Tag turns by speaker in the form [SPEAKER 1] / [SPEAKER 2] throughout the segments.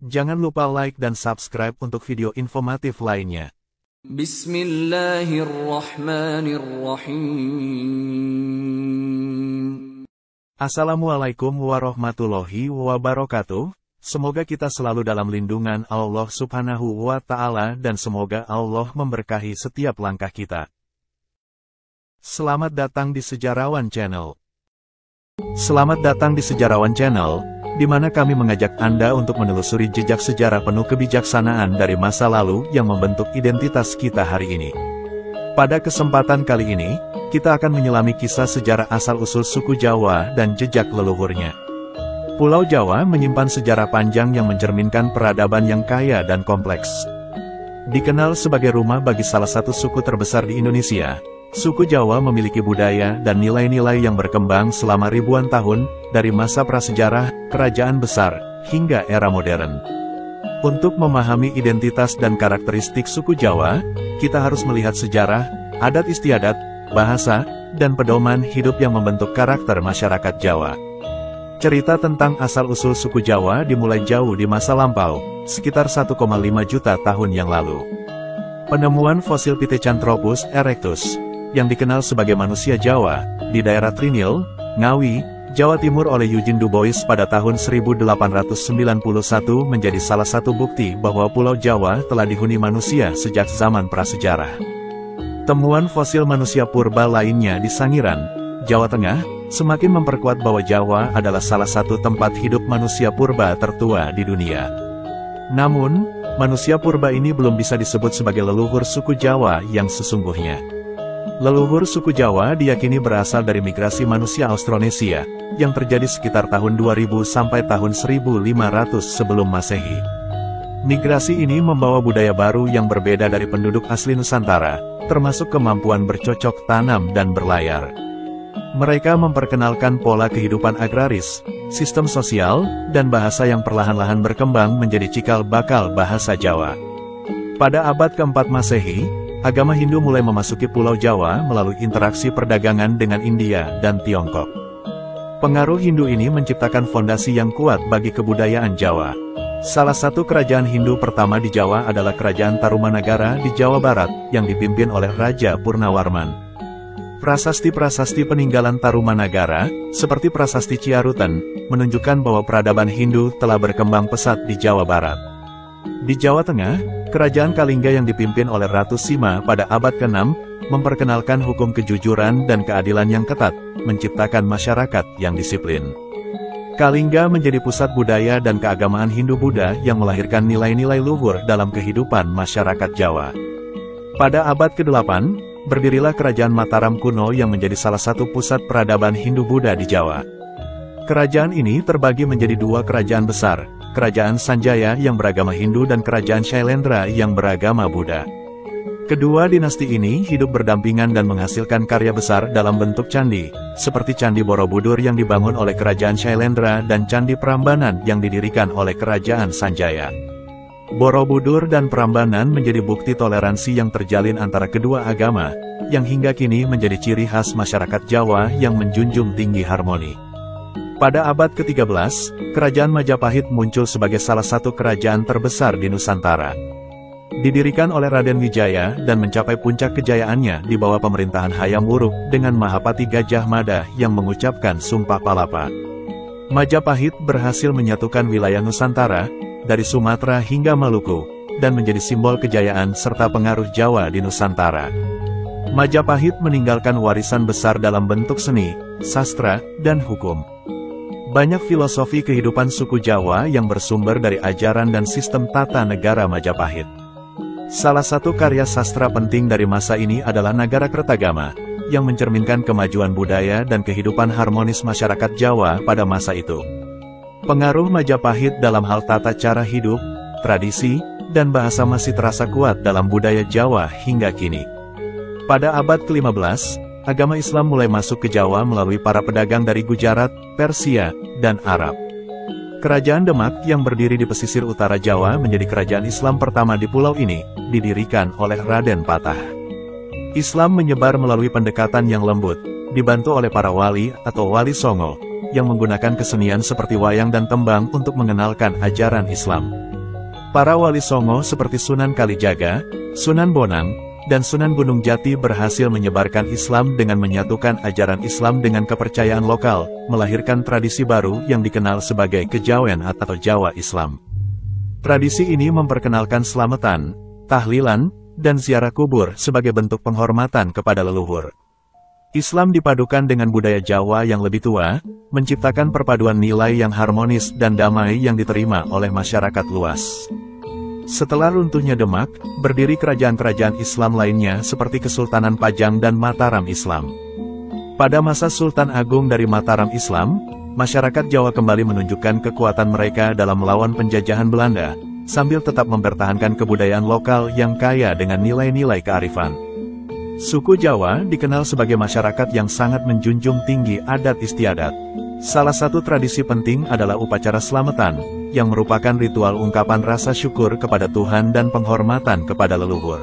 [SPEAKER 1] Jangan lupa like dan subscribe untuk video informatif lainnya.
[SPEAKER 2] Bismillahirrahmanirrahim.
[SPEAKER 1] Assalamualaikum warahmatullahi wabarakatuh. Semoga kita selalu dalam lindungan Allah Subhanahu wa Ta'ala dan semoga Allah memberkahi setiap langkah kita. Selamat datang di Sejarawan Channel. Selamat datang di Sejarawan Channel, di mana kami mengajak Anda untuk menelusuri jejak sejarah penuh kebijaksanaan dari masa lalu yang membentuk identitas kita hari ini. Pada kesempatan kali ini, kita akan menyelami kisah sejarah asal-usul suku Jawa dan jejak leluhurnya. Pulau Jawa menyimpan sejarah panjang yang mencerminkan peradaban yang kaya dan kompleks. Dikenal sebagai rumah bagi salah satu suku terbesar di Indonesia, suku Jawa memiliki budaya dan nilai-nilai yang berkembang selama ribuan tahun, dari masa prasejarah, kerajaan besar, hingga era modern. Untuk memahami identitas dan karakteristik suku Jawa, kita harus melihat sejarah, adat istiadat, bahasa, dan pedoman hidup yang membentuk karakter masyarakat Jawa. Cerita tentang asal-usul suku Jawa dimulai jauh di masa lampau, sekitar 1,5 juta tahun yang lalu. Penemuan fosil Pithecanthropus erectus, yang dikenal sebagai manusia Jawa, di daerah Trinil, Ngawi, Jawa Timur oleh Eugene Du Bois pada tahun 1891 menjadi salah satu bukti bahwa Pulau Jawa telah dihuni manusia sejak zaman prasejarah. Temuan fosil manusia purba lainnya di Sangiran, Jawa Tengah, semakin memperkuat bahwa Jawa adalah salah satu tempat hidup manusia purba tertua di dunia. Namun, manusia purba ini belum bisa disebut sebagai leluhur suku Jawa yang sesungguhnya. Leluhur suku Jawa diyakini berasal dari migrasi manusia Austronesia, yang terjadi sekitar tahun 2000 sampai tahun 1500 sebelum Masehi. Migrasi ini membawa budaya baru yang berbeda dari penduduk asli Nusantara, termasuk kemampuan bercocok tanam dan berlayar. Mereka memperkenalkan pola kehidupan agraris, sistem sosial, dan bahasa yang perlahan-lahan berkembang menjadi cikal bakal bahasa Jawa. Pada abad keempat Masehi, agama Hindu mulai memasuki Pulau Jawa melalui interaksi perdagangan dengan India dan Tiongkok. Pengaruh Hindu ini menciptakan fondasi yang kuat bagi kebudayaan Jawa. Salah satu kerajaan Hindu pertama di Jawa adalah Kerajaan Tarumanagara di Jawa Barat, yang dipimpin oleh Raja Purnawarman. Prasasti-prasasti peninggalan Tarumanagara, seperti Prasasti Ciarutan, menunjukkan bahwa peradaban Hindu telah berkembang pesat di Jawa Barat. Di Jawa Tengah, Kerajaan Kalingga yang dipimpin oleh Ratu Sima pada abad ke-6, memperkenalkan hukum kejujuran dan keadilan yang ketat, menciptakan masyarakat yang disiplin. Kalingga menjadi pusat budaya dan keagamaan Hindu-Buddha yang melahirkan nilai-nilai luhur dalam kehidupan masyarakat Jawa. Pada abad ke-8, berdirilah Kerajaan Mataram kuno yang menjadi salah satu pusat peradaban Hindu-Buddha di Jawa. Kerajaan ini terbagi menjadi dua kerajaan besar, Kerajaan Sanjaya yang beragama Hindu dan Kerajaan Shailendra yang beragama Buddha. Kedua dinasti ini hidup berdampingan dan menghasilkan karya besar dalam bentuk candi, seperti Candi Borobudur yang dibangun oleh Kerajaan Shailendra dan Candi Prambanan yang didirikan oleh Kerajaan Sanjaya. Borobudur dan Prambanan menjadi bukti toleransi yang terjalin antara kedua agama, yang hingga kini menjadi ciri khas masyarakat Jawa yang menjunjung tinggi harmoni. Pada abad ke-13, Kerajaan Majapahit muncul sebagai salah satu kerajaan terbesar di Nusantara. Didirikan oleh Raden Wijaya dan mencapai puncak kejayaannya di bawah pemerintahan Hayam Wuruk dengan Mahapati Gajah Mada yang mengucapkan Sumpah Palapa. Majapahit berhasil menyatukan wilayah Nusantara, dari Sumatera hingga Maluku, dan menjadi simbol kejayaan serta pengaruh Jawa di Nusantara. Majapahit meninggalkan warisan besar dalam bentuk seni, sastra, dan hukum. Banyak filosofi kehidupan suku Jawa yang bersumber dari ajaran dan sistem tata negara Majapahit. Salah satu karya sastra penting dari masa ini adalah Nagarakretagama, yang mencerminkan kemajuan budaya dan kehidupan harmonis masyarakat Jawa pada masa itu. Pengaruh Majapahit dalam hal tata cara hidup, tradisi, dan bahasa masih terasa kuat dalam budaya Jawa hingga kini. Pada abad ke-15, agama Islam mulai masuk ke Jawa melalui para pedagang dari Gujarat, Persia, dan Arab. Kerajaan Demak yang berdiri di pesisir utara Jawa menjadi kerajaan Islam pertama di pulau ini, didirikan oleh Raden Patah. Islam menyebar melalui pendekatan yang lembut, dibantu oleh para wali atau wali songo, yang menggunakan kesenian seperti wayang dan tembang untuk mengenalkan ajaran Islam. Para wali songo seperti Sunan Kalijaga, Sunan Bonang, dan Sunan Gunung Jati berhasil menyebarkan Islam dengan menyatukan ajaran Islam dengan kepercayaan lokal, melahirkan tradisi baru yang dikenal sebagai Kejawen atau Jawa Islam. Tradisi ini memperkenalkan selamatan, tahlilan, dan ziarah kubur sebagai bentuk penghormatan kepada leluhur. Islam dipadukan dengan budaya Jawa yang lebih tua, menciptakan perpaduan nilai yang harmonis dan damai yang diterima oleh masyarakat luas. Setelah runtuhnya Demak, berdiri kerajaan-kerajaan Islam lainnya seperti Kesultanan Pajang dan Mataram Islam. Pada masa Sultan Agung dari Mataram Islam, masyarakat Jawa kembali menunjukkan kekuatan mereka dalam melawan penjajahan Belanda, sambil tetap mempertahankan kebudayaan lokal yang kaya dengan nilai-nilai kearifan. Suku Jawa dikenal sebagai masyarakat yang sangat menjunjung tinggi adat istiadat. Salah satu tradisi penting adalah upacara selamatan, yang merupakan ritual ungkapan rasa syukur kepada Tuhan dan penghormatan kepada leluhur.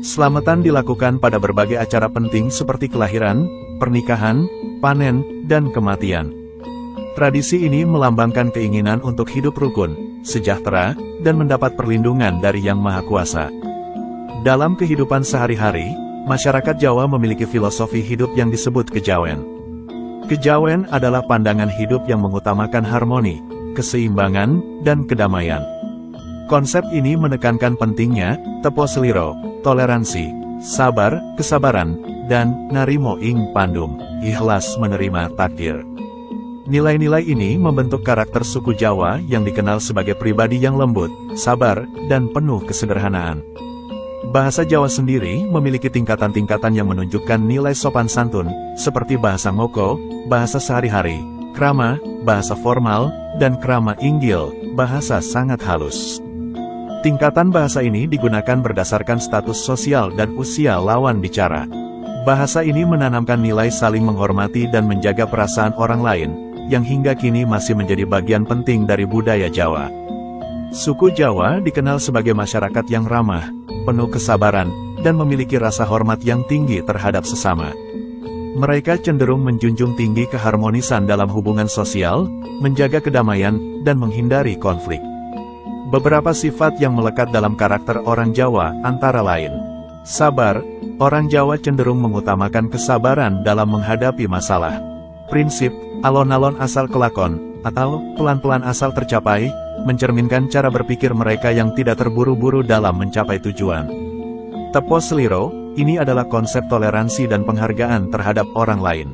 [SPEAKER 1] Selamatan dilakukan pada berbagai acara penting seperti kelahiran, pernikahan, panen, dan kematian. Tradisi ini melambangkan keinginan untuk hidup rukun, sejahtera, dan mendapat perlindungan dari Yang Maha Kuasa. Dalam kehidupan sehari-hari, masyarakat Jawa memiliki filosofi hidup yang disebut kejawen. Kejawen adalah pandangan hidup yang mengutamakan harmoni, keseimbangan, dan kedamaian. Konsep ini menekankan pentingnya tepo seliro, toleransi, sabar, kesabaran, dan narimo ing pandum, ikhlas menerima takdir. Nilai-nilai ini membentuk karakter suku Jawa yang dikenal sebagai pribadi yang lembut, sabar, dan penuh kesederhanaan. Bahasa Jawa sendiri memiliki tingkatan-tingkatan yang menunjukkan nilai sopan santun, seperti bahasa ngoko, bahasa sehari-hari, krama, bahasa formal, dan krama inggil, bahasa sangat halus. Tingkatan bahasa ini digunakan berdasarkan status sosial dan usia lawan bicara. Bahasa ini menanamkan nilai saling menghormati dan menjaga perasaan orang lain, yang hingga kini masih menjadi bagian penting dari budaya Jawa. Suku Jawa dikenal sebagai masyarakat yang ramah, penuh kesabaran, dan memiliki rasa hormat yang tinggi terhadap sesama. Mereka cenderung menjunjung tinggi keharmonisan dalam hubungan sosial, menjaga kedamaian, dan menghindari konflik. Beberapa sifat yang melekat dalam karakter orang Jawa antara lain: sabar, orang Jawa cenderung mengutamakan kesabaran dalam menghadapi masalah. Prinsip, alon-alon asal kelakon, atau pelan-pelan asal tercapai, mencerminkan cara berpikir mereka yang tidak terburu-buru dalam mencapai tujuan. Tepo seliro, ini adalah konsep toleransi dan penghargaan terhadap orang lain.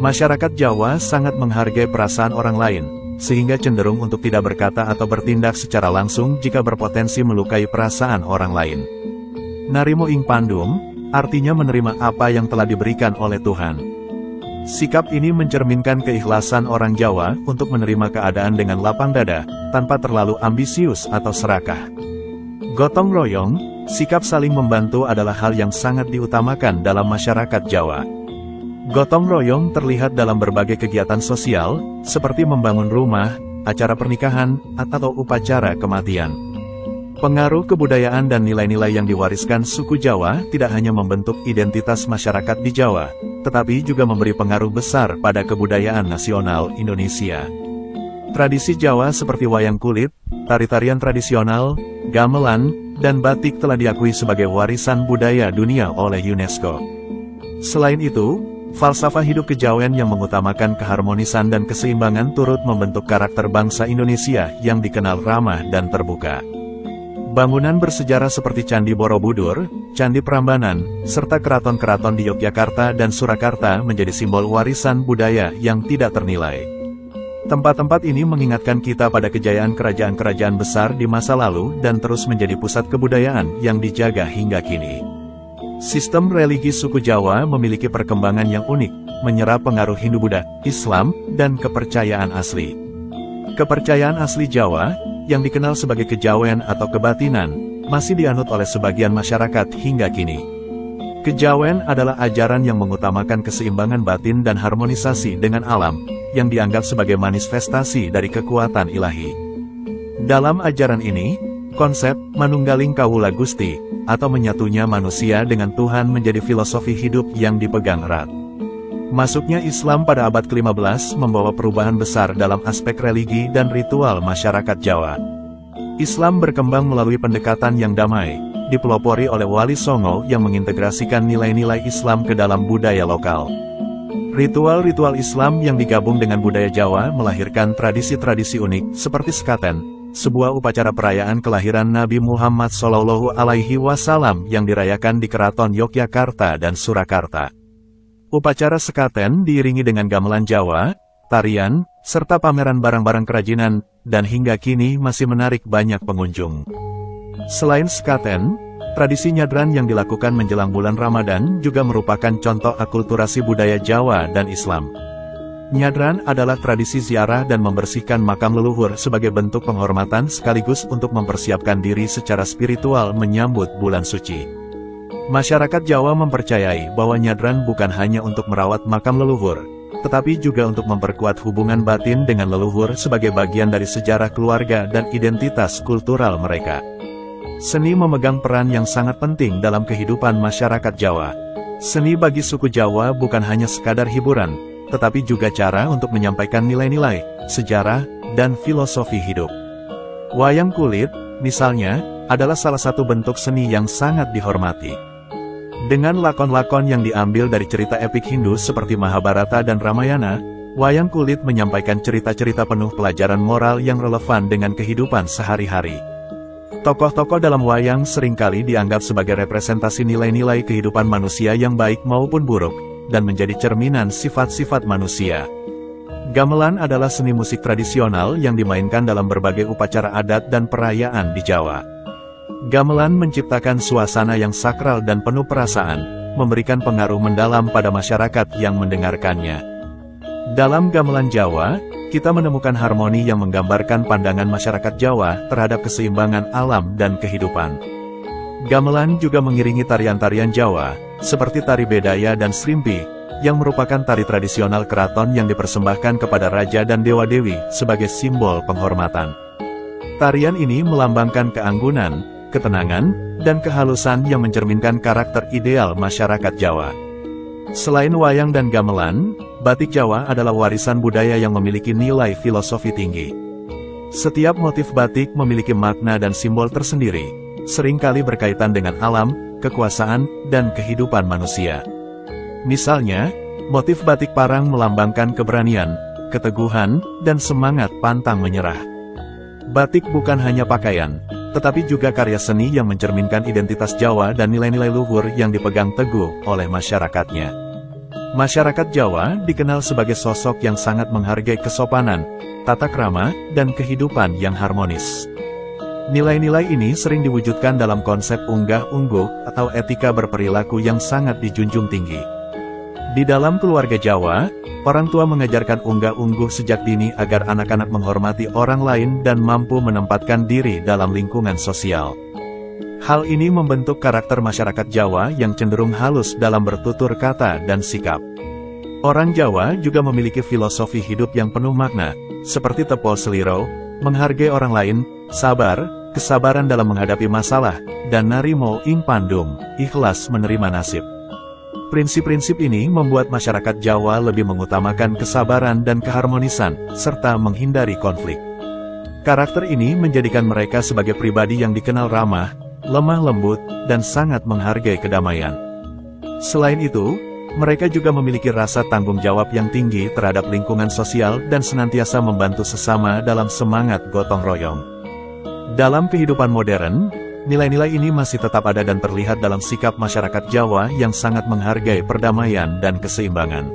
[SPEAKER 1] Masyarakat Jawa sangat menghargai perasaan orang lain, sehingga cenderung untuk tidak berkata atau bertindak secara langsung jika berpotensi melukai perasaan orang lain. Narimo ing pandum, artinya menerima apa yang telah diberikan oleh Tuhan. Sikap ini mencerminkan keikhlasan orang Jawa untuk menerima keadaan dengan lapang dada, tanpa terlalu ambisius atau serakah. Gotong royong, sikap saling membantu adalah hal yang sangat diutamakan dalam masyarakat Jawa. Gotong royong terlihat dalam berbagai kegiatan sosial, seperti membangun rumah, acara pernikahan, atau upacara kematian. Pengaruh kebudayaan dan nilai-nilai yang diwariskan suku Jawa tidak hanya membentuk identitas masyarakat di Jawa, tetapi juga memberi pengaruh besar pada kebudayaan nasional Indonesia. Tradisi Jawa seperti wayang kulit, tari-tarian tradisional, gamelan, dan batik telah diakui sebagai warisan budaya dunia oleh UNESCO. Selain itu, falsafah hidup kejawen yang mengutamakan keharmonisan dan keseimbangan turut membentuk karakter bangsa Indonesia yang dikenal ramah dan terbuka. Bangunan bersejarah seperti Candi Borobudur, Candi Prambanan, serta keraton-keraton di Yogyakarta dan Surakarta menjadi simbol warisan budaya yang tidak ternilai. Tempat-tempat ini mengingatkan kita pada kejayaan kerajaan-kerajaan besar di masa lalu dan terus menjadi pusat kebudayaan yang dijaga hingga kini. Sistem religi suku Jawa memiliki perkembangan yang unik, menyerap pengaruh Hindu-Buddha, Islam, dan kepercayaan asli. Kepercayaan asli Jawa, yang dikenal sebagai kejawen atau kebatinan, masih dianut oleh sebagian masyarakat hingga kini. Kejawen adalah ajaran yang mengutamakan keseimbangan batin dan harmonisasi dengan alam, yang dianggap sebagai manifestasi dari kekuatan ilahi. Dalam ajaran ini, konsep Manunggaling Kawula Gusti, atau menyatunya manusia dengan Tuhan menjadi filosofi hidup yang dipegang erat. Masuknya Islam pada abad ke-15 membawa perubahan besar dalam aspek religi dan ritual masyarakat Jawa. Islam berkembang melalui pendekatan yang damai, dipelopori oleh Wali Songo yang mengintegrasikan nilai-nilai Islam ke dalam budaya lokal. Ritual-ritual Islam yang digabung dengan budaya Jawa melahirkan tradisi-tradisi unik seperti sekaten, sebuah upacara perayaan kelahiran Nabi Muhammad SAW yang dirayakan di Keraton Yogyakarta dan Surakarta. Upacara sekaten diiringi dengan gamelan Jawa, tarian, serta pameran barang-barang kerajinan, dan hingga kini masih menarik banyak pengunjung. Selain sekaten, tradisi nyadran yang dilakukan menjelang bulan Ramadan juga merupakan contoh akulturasi budaya Jawa dan Islam. Nyadran adalah tradisi ziarah dan membersihkan makam leluhur sebagai bentuk penghormatan sekaligus untuk mempersiapkan diri secara spiritual menyambut bulan suci. Masyarakat Jawa mempercayai bahwa nyadran bukan hanya untuk merawat makam leluhur, tetapi juga untuk memperkuat hubungan batin dengan leluhur sebagai bagian dari sejarah keluarga dan identitas kultural mereka. Seni memegang peran yang sangat penting dalam kehidupan masyarakat Jawa. Seni bagi suku Jawa bukan hanya sekadar hiburan, tetapi juga cara untuk menyampaikan nilai-nilai, sejarah, dan filosofi hidup. Wayang kulit, misalnya, adalah salah satu bentuk seni yang sangat dihormati. Dengan lakon-lakon yang diambil dari cerita epik Hindu seperti Mahabharata dan Ramayana, wayang kulit menyampaikan cerita-cerita penuh pelajaran moral yang relevan dengan kehidupan sehari-hari. Tokoh-tokoh dalam wayang seringkali dianggap sebagai representasi nilai-nilai kehidupan manusia yang baik maupun buruk, dan menjadi cerminan sifat-sifat manusia. Gamelan adalah seni musik tradisional yang dimainkan dalam berbagai upacara adat dan perayaan di Jawa. Gamelan menciptakan suasana yang sakral dan penuh perasaan, memberikan pengaruh mendalam pada masyarakat yang mendengarkannya. Dalam gamelan Jawa, kita menemukan harmoni yang menggambarkan pandangan masyarakat Jawa terhadap keseimbangan alam dan kehidupan. Gamelan juga mengiringi tarian-tarian Jawa, seperti tari bedaya dan srimpi, yang merupakan tari tradisional keraton yang dipersembahkan kepada raja dan dewa-dewi sebagai simbol penghormatan. Tarian ini melambangkan keanggunan, ketenangan, dan kehalusan yang mencerminkan karakter ideal masyarakat Jawa. Selain wayang dan gamelan, batik Jawa adalah warisan budaya yang memiliki nilai filosofi tinggi. Setiap motif batik memiliki makna dan simbol tersendiri, seringkali berkaitan dengan alam, kekuasaan, dan kehidupan manusia. Misalnya, motif batik parang melambangkan keberanian, keteguhan, dan semangat pantang menyerah. Batik bukan hanya pakaian, tetapi juga karya seni yang mencerminkan identitas Jawa dan nilai-nilai luhur yang dipegang teguh oleh masyarakatnya. Masyarakat Jawa dikenal sebagai sosok yang sangat menghargai kesopanan, tata krama, dan kehidupan yang harmonis. Nilai-nilai ini sering diwujudkan dalam konsep unggah-ungguh atau etika berperilaku yang sangat dijunjung tinggi. Di dalam keluarga Jawa, orang tua mengajarkan unggah-ungguh sejak dini agar anak-anak menghormati orang lain dan mampu menempatkan diri dalam lingkungan sosial. Hal ini membentuk karakter masyarakat Jawa yang cenderung halus dalam bertutur kata dan sikap. Orang Jawa juga memiliki filosofi hidup yang penuh makna, seperti tepo seliro, menghargai orang lain, sabar, kesabaran dalam menghadapi masalah, dan narimo ing pandum, ikhlas menerima nasib. Prinsip-prinsip ini membuat masyarakat Jawa lebih mengutamakan kesabaran dan keharmonisan, serta menghindari konflik. Karakter ini menjadikan mereka sebagai pribadi yang dikenal ramah, lemah lembut, dan sangat menghargai kedamaian. Selain itu, mereka juga memiliki rasa tanggung jawab yang tinggi terhadap lingkungan sosial dan senantiasa membantu sesama dalam semangat gotong royong. Dalam kehidupan modern, nilai-nilai ini masih tetap ada dan terlihat dalam sikap masyarakat Jawa yang sangat menghargai perdamaian dan keseimbangan.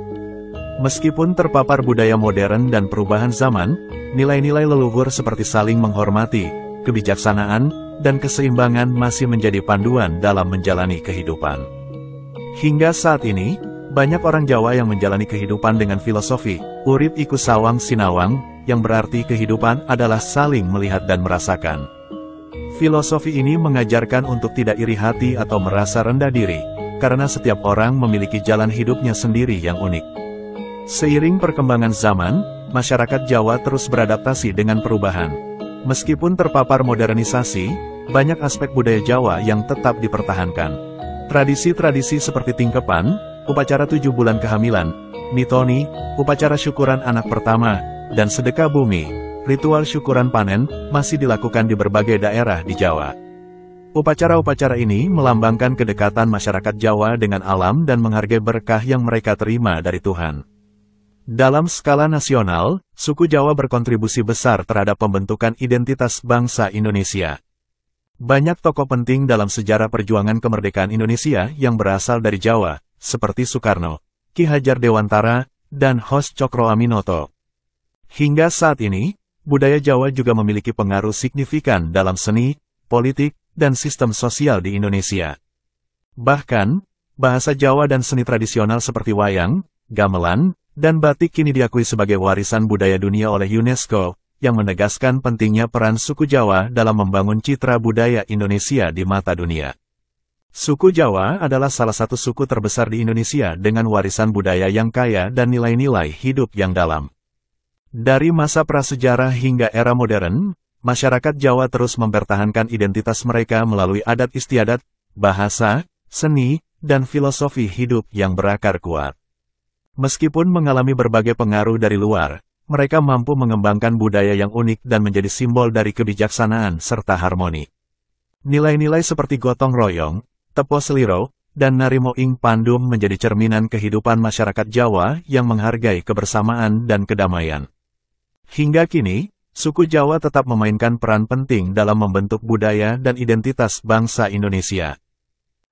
[SPEAKER 1] Meskipun terpapar budaya modern dan perubahan zaman, nilai-nilai leluhur seperti saling menghormati, kebijaksanaan, dan keseimbangan masih menjadi panduan dalam menjalani kehidupan. Hingga saat ini, banyak orang Jawa yang menjalani kehidupan dengan filosofi, urip iku sawang sinawang, yang berarti kehidupan adalah saling melihat dan merasakan. Filosofi ini mengajarkan untuk tidak iri hati atau merasa rendah diri, karena setiap orang memiliki jalan hidupnya sendiri yang unik. Seiring perkembangan zaman, masyarakat Jawa terus beradaptasi dengan perubahan. Meskipun terpapar modernisasi, banyak aspek budaya Jawa yang tetap dipertahankan. Tradisi-tradisi seperti tingkepan, upacara 7 bulan kehamilan, mitoni, upacara syukuran anak pertama, dan sedekah bumi, ritual syukuran panen masih dilakukan di berbagai daerah di Jawa. Upacara-upacara ini melambangkan kedekatan masyarakat Jawa dengan alam dan menghargai berkah yang mereka terima dari Tuhan. Dalam skala nasional, suku Jawa berkontribusi besar terhadap pembentukan identitas bangsa Indonesia. Banyak tokoh penting dalam sejarah perjuangan kemerdekaan Indonesia yang berasal dari Jawa, seperti Soekarno, Ki Hajar Dewantara, dan Hos Cokroaminoto. Hingga saat ini, budaya Jawa juga memiliki pengaruh signifikan dalam seni, politik, dan sistem sosial di Indonesia. Bahkan, bahasa Jawa dan seni tradisional seperti wayang, gamelan, dan batik kini diakui sebagai warisan budaya dunia oleh UNESCO, yang menegaskan pentingnya peran suku Jawa dalam membangun citra budaya Indonesia di mata dunia. Suku Jawa adalah salah satu suku terbesar di Indonesia dengan warisan budaya yang kaya dan nilai-nilai hidup yang dalam. Dari masa prasejarah hingga era modern, masyarakat Jawa terus mempertahankan identitas mereka melalui adat istiadat, bahasa, seni, dan filosofi hidup yang berakar kuat. Meskipun mengalami berbagai pengaruh dari luar, mereka mampu mengembangkan budaya yang unik dan menjadi simbol dari kebijaksanaan serta harmoni. Nilai-nilai seperti gotong royong, tepo seliro, dan narimo ing pandum menjadi cerminan kehidupan masyarakat Jawa yang menghargai kebersamaan dan kedamaian. Hingga kini, suku Jawa tetap memainkan peran penting dalam membentuk budaya dan identitas bangsa Indonesia.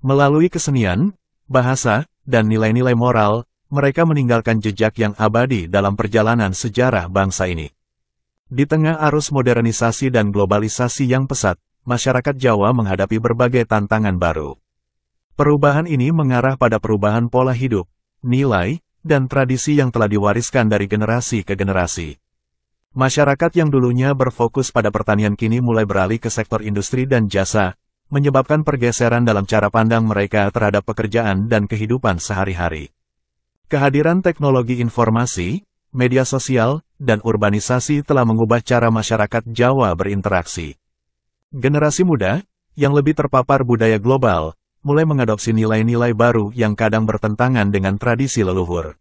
[SPEAKER 1] Melalui kesenian, bahasa, dan nilai-nilai moral, mereka meninggalkan jejak yang abadi dalam perjalanan sejarah bangsa ini. Di tengah arus modernisasi dan globalisasi yang pesat, masyarakat Jawa menghadapi berbagai tantangan baru. Perubahan ini mengarah pada perubahan pola hidup, nilai, dan tradisi yang telah diwariskan dari generasi ke generasi. Masyarakat yang dulunya berfokus pada pertanian kini mulai beralih ke sektor industri dan jasa, menyebabkan pergeseran dalam cara pandang mereka terhadap pekerjaan dan kehidupan sehari-hari. Kehadiran teknologi informasi, media sosial, dan urbanisasi telah mengubah cara masyarakat Jawa berinteraksi. Generasi muda, yang lebih terpapar budaya global, mulai mengadopsi nilai-nilai baru yang kadang bertentangan dengan tradisi leluhur.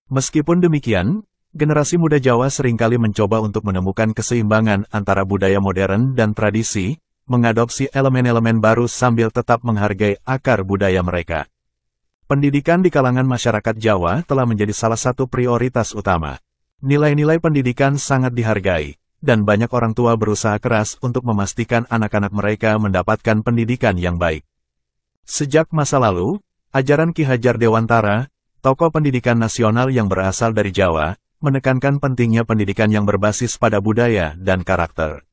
[SPEAKER 1] Meskipun demikian, generasi muda Jawa seringkali mencoba untuk menemukan keseimbangan antara budaya modern dan tradisi, mengadopsi elemen-elemen baru sambil tetap menghargai akar budaya mereka. Pendidikan di kalangan masyarakat Jawa telah menjadi salah satu prioritas utama. Nilai-nilai pendidikan sangat dihargai, dan banyak orang tua berusaha keras untuk memastikan anak-anak mereka mendapatkan pendidikan yang baik. Sejak masa lalu, ajaran Ki Hajar Dewantara, tokoh pendidikan nasional yang berasal dari Jawa, menekankan pentingnya pendidikan yang berbasis pada budaya dan karakter.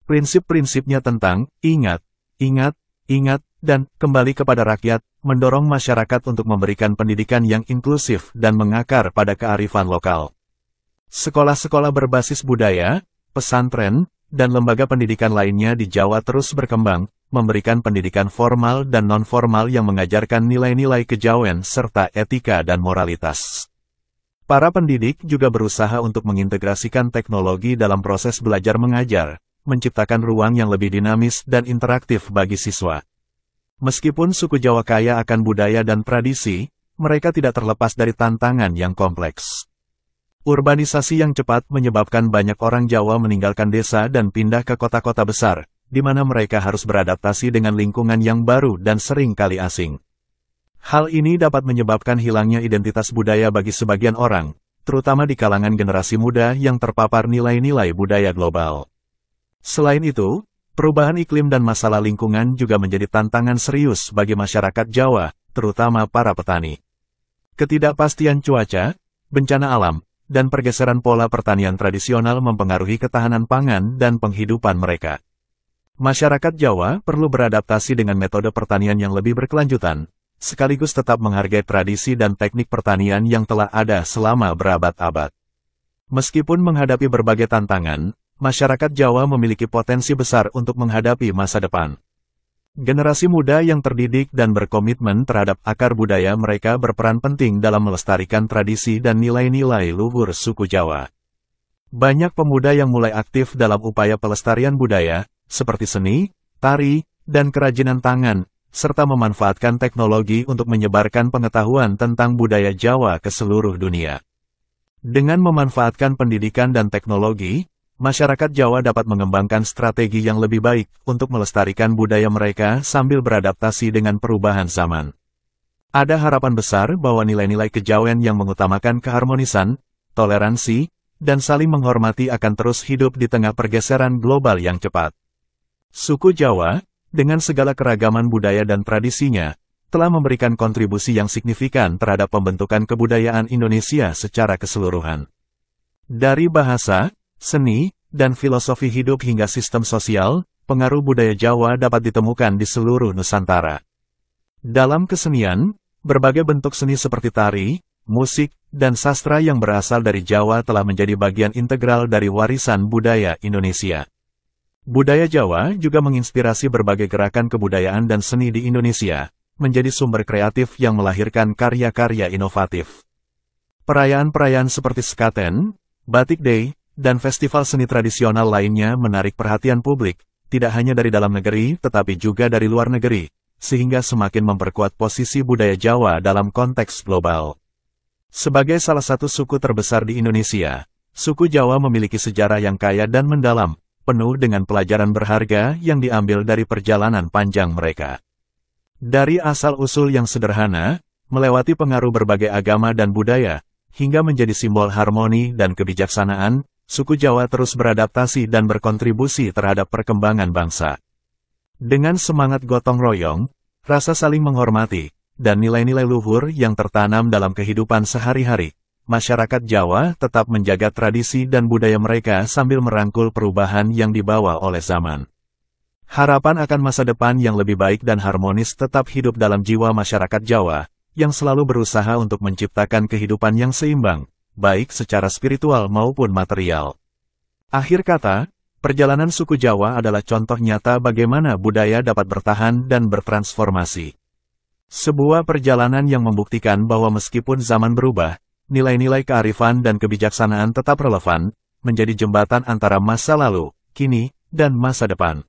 [SPEAKER 1] Prinsip-prinsipnya tentang ingat, ingat, ingat, dan kembali kepada rakyat, mendorong masyarakat untuk memberikan pendidikan yang inklusif dan mengakar pada kearifan lokal. Sekolah-sekolah berbasis budaya, pesantren, dan lembaga pendidikan lainnya di Jawa terus berkembang, memberikan pendidikan formal dan non-formal yang mengajarkan nilai-nilai kejawen serta etika dan moralitas. Para pendidik juga berusaha untuk mengintegrasikan teknologi dalam proses belajar mengajar, menciptakan ruang yang lebih dinamis dan interaktif bagi siswa. Meskipun suku Jawa kaya akan budaya dan tradisi, mereka tidak terlepas dari tantangan yang kompleks. Urbanisasi yang cepat menyebabkan banyak orang Jawa meninggalkan desa dan pindah ke kota-kota besar, di mana mereka harus beradaptasi dengan lingkungan yang baru dan sering kali asing. Hal ini dapat menyebabkan hilangnya identitas budaya bagi sebagian orang, terutama di kalangan generasi muda yang terpapar nilai-nilai budaya global. Selain itu, perubahan iklim dan masalah lingkungan juga menjadi tantangan serius bagi masyarakat Jawa, terutama para petani. Ketidakpastian cuaca, bencana alam, dan pergeseran pola pertanian tradisional mempengaruhi ketahanan pangan dan penghidupan mereka. Masyarakat Jawa perlu beradaptasi dengan metode pertanian yang lebih berkelanjutan, sekaligus tetap menghargai tradisi dan teknik pertanian yang telah ada selama berabad-abad. Meskipun menghadapi berbagai tantangan, masyarakat Jawa memiliki potensi besar untuk menghadapi masa depan. Generasi muda yang terdidik dan berkomitmen terhadap akar budaya mereka berperan penting dalam melestarikan tradisi dan nilai-nilai luhur suku Jawa. Banyak pemuda yang mulai aktif dalam upaya pelestarian budaya, seperti seni, tari, dan kerajinan tangan, serta memanfaatkan teknologi untuk menyebarkan pengetahuan tentang budaya Jawa ke seluruh dunia. Dengan memanfaatkan pendidikan dan teknologi, masyarakat Jawa dapat mengembangkan strategi yang lebih baik untuk melestarikan budaya mereka sambil beradaptasi dengan perubahan zaman. Ada harapan besar bahwa nilai-nilai kejawen yang mengutamakan keharmonisan, toleransi, dan saling menghormati akan terus hidup di tengah pergeseran global yang cepat. Suku Jawa, dengan segala keragaman budaya dan tradisinya, telah memberikan kontribusi yang signifikan terhadap pembentukan kebudayaan Indonesia secara keseluruhan. Dari bahasa, seni, dan filosofi hidup hingga sistem sosial, pengaruh budaya Jawa dapat ditemukan di seluruh Nusantara. Dalam kesenian, berbagai bentuk seni seperti tari, musik, dan sastra yang berasal dari Jawa telah menjadi bagian integral dari warisan budaya Indonesia. Budaya Jawa juga menginspirasi berbagai gerakan kebudayaan dan seni di Indonesia, menjadi sumber kreatif yang melahirkan karya-karya inovatif. Perayaan-perayaan seperti Sekaten, Batik Day, dan festival seni tradisional lainnya menarik perhatian publik, tidak hanya dari dalam negeri tetapi juga dari luar negeri, sehingga semakin memperkuat posisi budaya Jawa dalam konteks global. Sebagai salah satu suku terbesar di Indonesia, suku Jawa memiliki sejarah yang kaya dan mendalam, penuh dengan pelajaran berharga yang diambil dari perjalanan panjang mereka. Dari asal-usul yang sederhana, melewati pengaruh berbagai agama dan budaya, hingga menjadi simbol harmoni dan kebijaksanaan, suku Jawa terus beradaptasi dan berkontribusi terhadap perkembangan bangsa. Dengan semangat gotong royong, rasa saling menghormati, dan nilai-nilai luhur yang tertanam dalam kehidupan sehari-hari, masyarakat Jawa tetap menjaga tradisi dan budaya mereka sambil merangkul perubahan yang dibawa oleh zaman. Harapan akan masa depan yang lebih baik dan harmonis tetap hidup dalam jiwa masyarakat Jawa, yang selalu berusaha untuk menciptakan kehidupan yang seimbang, baik secara spiritual maupun material. Akhir kata, perjalanan suku Jawa adalah contoh nyata bagaimana budaya dapat bertahan dan bertransformasi. Sebuah perjalanan yang membuktikan bahwa meskipun zaman berubah, nilai-nilai kearifan dan kebijaksanaan tetap relevan, menjadi jembatan antara masa lalu, kini, dan masa depan.